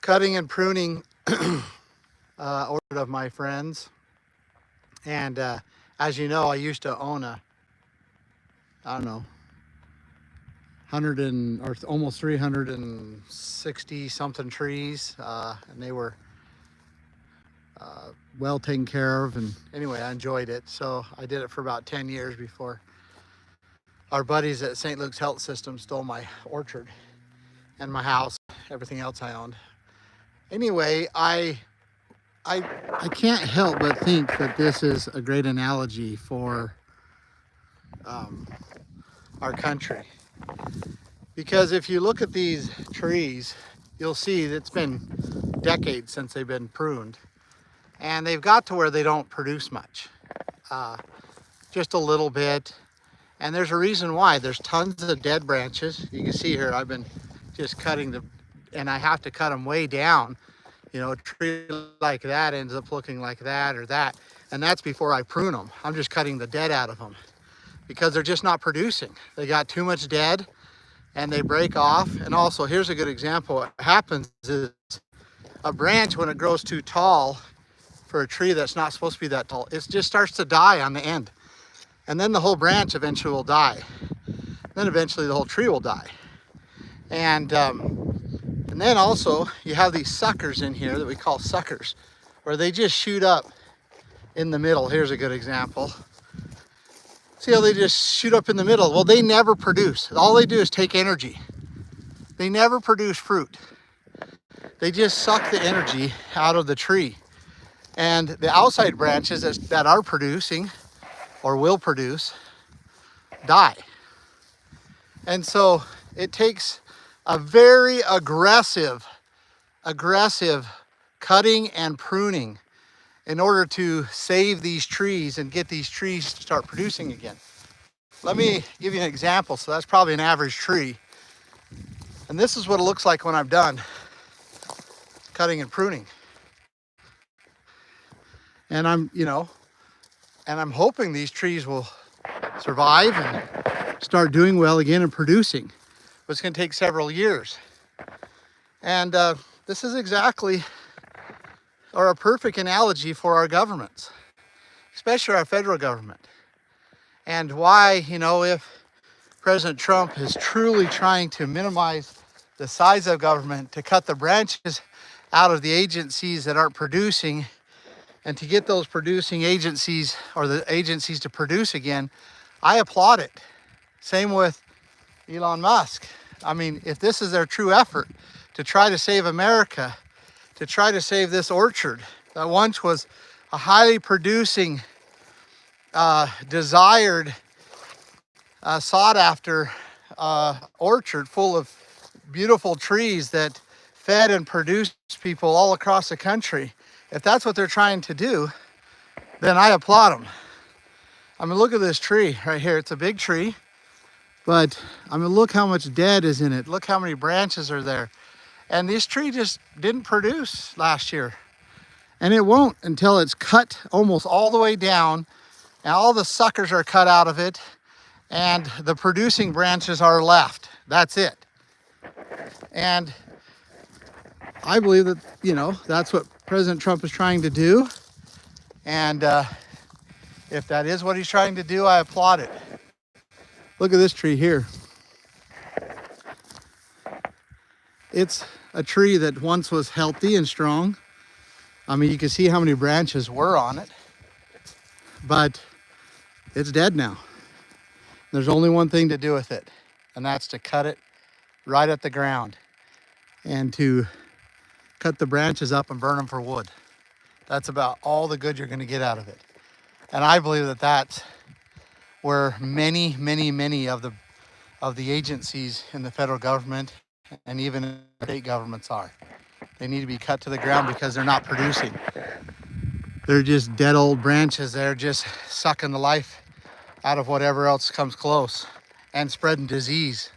cutting and pruning ordered of my friends. And as you know, I used to own I don't know, 100 or almost 360 something trees, and they were well taken care of. And anyway, I enjoyed it. So I did it for about 10 years before our buddies at St. Luke's Health System stole my orchard and my house, everything else I owned. Anyway, I can't help but think that this is a great analogy for our country. Because if you look at these trees, you'll see that it's been decades since they've been pruned. And they've got to where they don't produce much, just a little bit. And there's a reason why. There's tons of dead branches. You can see here, I've been just cutting and I have to cut them way down. You know, a tree like that ends up looking like that or that. And that's before I prune them. I'm just cutting the dead out of them because they're just not producing. They got too much dead and they break off. And also, here's a good example. What happens is a branch, when it grows too tall for a tree that's not supposed to be that tall, it just starts to die on the end. And then the whole branch eventually will die. Then eventually the whole tree will die. And then also you have these suckers in here that we call suckers, where they just shoot up in the middle. Here's a good example. See how they just shoot up in the middle? Well, they never produce. All they do is take energy. They never produce fruit. They just suck the energy out of the tree. And the outside branches that are producing or will produce die. And so it takes a very aggressive cutting and pruning in order to save these trees and get these trees to start producing again. Let me give you an example. So that's probably an average tree. And this is what it looks like when I'm done cutting and pruning. And I'm hoping these trees will survive and start doing well again and producing. But it's going to take several years. And this is exactly, or a perfect analogy for our governments, especially our federal government. And why, if President Trump is truly trying to minimize the size of government, to cut the branches out of the agencies that aren't producing, and to get those producing agencies or the agencies to produce again, I applaud it. Same with Elon Musk. I mean, if this is their true effort to try to save America, to try to save this orchard that once was a highly producing, desired, sought after orchard full of beautiful trees that fed and produced people all across the country. If that's what they're trying to do, then I applaud them. I mean, look at this tree right here. It's a big tree, but I mean, look how much dead is in it. Look how many branches are there. And this tree just didn't produce last year. And it won't until it's cut almost all the way down and all the suckers are cut out of it and the producing branches are left. That's it. And I believe that, that's what President Trump is trying to do. And if that is what he's trying to do, I applaud it. Look at this tree here. It's a tree that once was healthy and strong. I mean, you can see how many branches were on it, but it's dead now. There's only one thing to do with it, and that's to cut it right at the ground and to cut the branches up and burn them for wood. That's about all the good you're going to get out of it. And I believe that that's where many of the agencies in the federal government and even state governments are. They need to be cut to the ground because they're not producing. They're just dead old branches. They're just sucking the life out of whatever else comes close and spreading disease.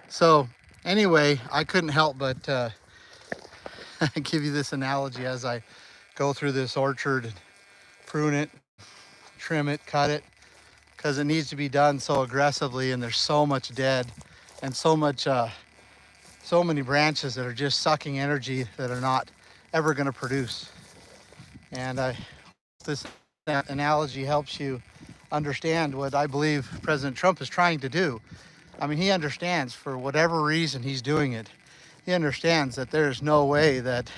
So anyway, I couldn't help but give you this analogy as I go through this orchard and prune it, trim it, cut it, because it needs to be done so aggressively and there's so much dead and so much so many branches that are just sucking energy that are not ever going to produce. And this analogy helps you understand what I believe President Trump is trying to do. I mean, he understands, for whatever reason he's doing it, he understands that there's no way that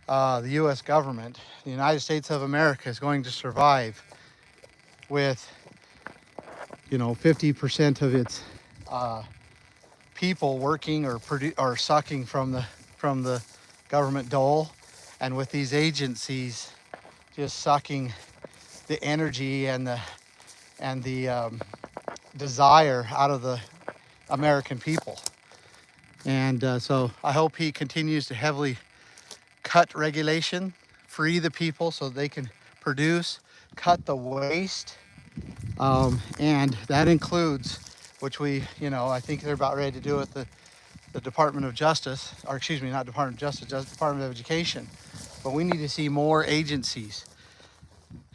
the U.S. government, the United States of America, is going to survive with, 50% of its people working or sucking from the government dole, and with these agencies just sucking the energy and the desire out of the American people. And so I hope he continues to heavily cut regulation, free the people so they can produce, cut the waste. And that includes, which I think they're about ready to do with the Department of Justice, or excuse me, not Department of Justice, just Department of Education. But we need to see more agencies.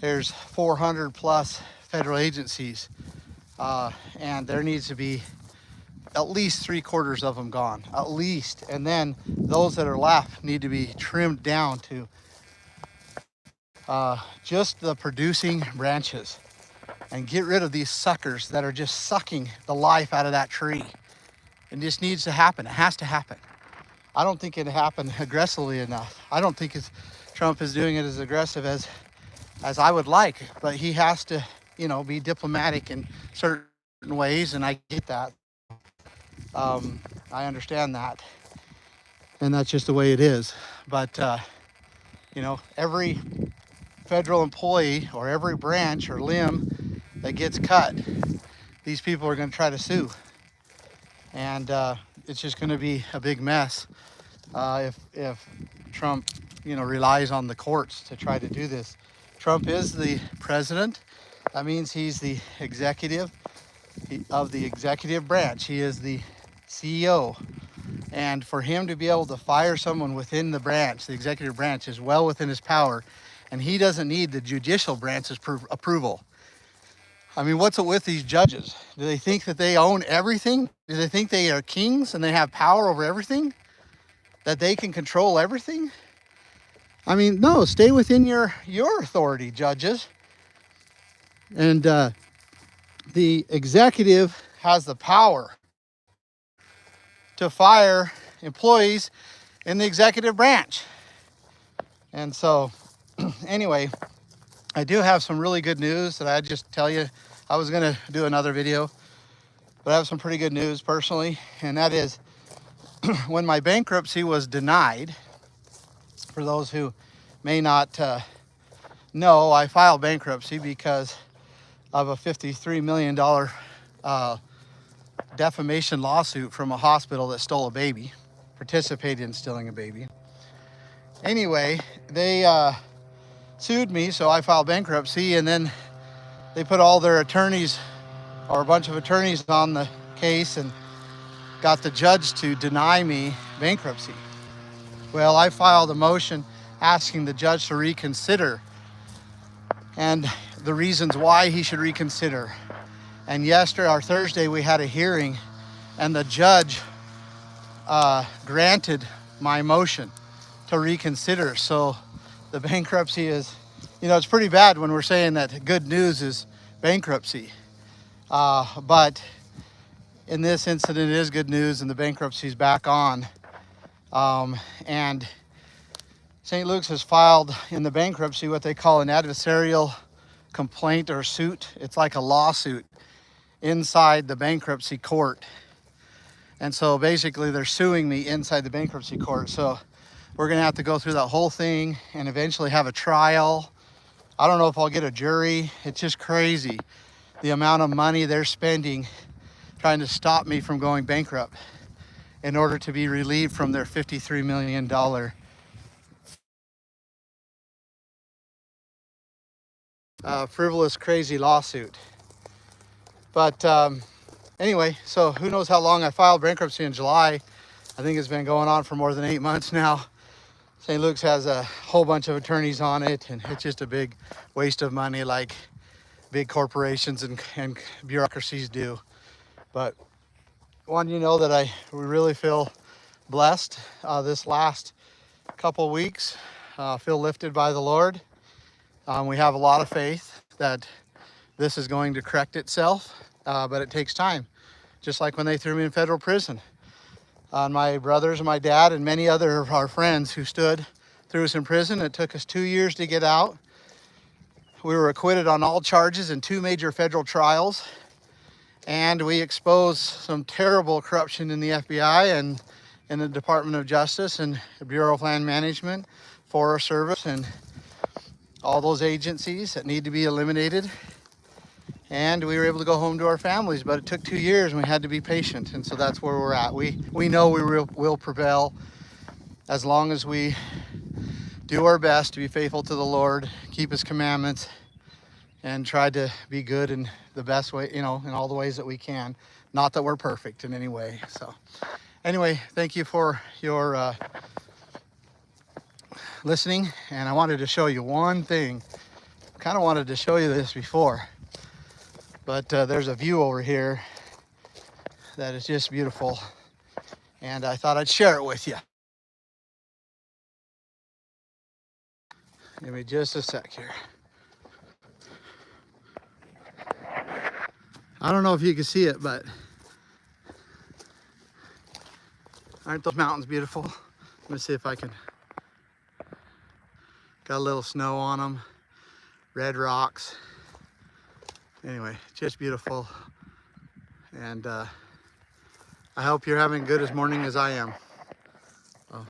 There's 400 plus federal agencies, and there needs to be at least 3/4 of them gone, at least. And then those that are left need to be trimmed down to just the producing branches, and get rid of these suckers that are just sucking the life out of that tree. It just needs to happen. It has to happen. I don't think it happened aggressively enough. I don't think Trump is doing it as aggressive as I would like, but he has to, be diplomatic in certain ways, and I get that. I understand that, and that's just the way it is. But every federal employee or every branch or limb that gets cut, these people are going to try to sue, and it's just going to be a big mess if Trump relies on the courts to try to do this. Trump is the president. That means he's the executive of the executive branch. He is the CEO, and for him to be able to fire someone within the branch, the executive branch, is well within his power, and he doesn't need the judicial branch's approval. I mean, what's it with these judges? Do they think that they own everything? Do they think they are kings and they have power over everything? That they can control everything? I mean, no, stay within your authority, judges. And the executive has the power to fire employees in the executive branch. And so, anyway, I do have some really good news that I just tell you. I was going to do another video, but I have some pretty good news personally, and that is when my bankruptcy was denied, for those who may not know, I filed bankruptcy because of a $53 million defamation lawsuit from a hospital that stole a baby, participated in stealing a baby. Anyway, they sued me, so I filed bankruptcy, and then they put all their attorneys, or a bunch of attorneys, on the case and got the judge to deny me bankruptcy. Well, I filed a motion asking the judge to reconsider, and the reasons why he should reconsider. And yesterday, or Thursday, we had a hearing, and the judge granted my motion to reconsider. So the bankruptcy is, it's pretty bad when we're saying that good news is bankruptcy. But in this incident, it is good news, and the bankruptcy is back on. And St. Luke's has filed in the bankruptcy what they call an adversarial complaint or suit. It's like a lawsuit inside the bankruptcy court. And so basically they're suing me inside the bankruptcy court. So we're going to have to go through that whole thing and eventually have a trial. I don't know if I'll get a jury. It's just crazy the amount of money they're spending trying to stop me from going bankrupt in order to be relieved from their $53 million frivolous, crazy lawsuit. But anyway, so who knows how long. I filed bankruptcy in July. I think it's been going on for more than 8 months now. St. Luke's has a whole bunch of attorneys on it, and it's just a big waste of money like big corporations and bureaucracies do. But I want you to know that we really feel blessed this last couple weeks. Feel lifted by the Lord. We have a lot of faith that this is going to correct itself, but it takes time. Just like when they threw me in federal prison. My brothers and my dad and many other of our friends who stood threw us in prison. It took us 2 years to get out. We were acquitted on all charges in 2 major federal trials. And we exposed some terrible corruption in the FBI and in the Department of Justice and the Bureau of Land Management, Forest Service, and all those agencies that need to be eliminated. And we were able to go home to our families, but it took 2 years and we had to be patient. And so that's where we're at. We know we will prevail as long as we do our best to be faithful to the Lord, keep his commandments, and try to be good in the best way, in all the ways that we can. Not that we're perfect in any way. So anyway, thank you for your listening. And I wanted to show you one thing. Kind of wanted to show you this before, but there's a view over here that is just beautiful. And I thought I'd share it with you. Give me just a sec here. I don't know if you can see it, but aren't those mountains beautiful? Let me see if I can. Got a little snow on them, red rocks. Anyway, just beautiful. And I hope you're having good as morning as I am.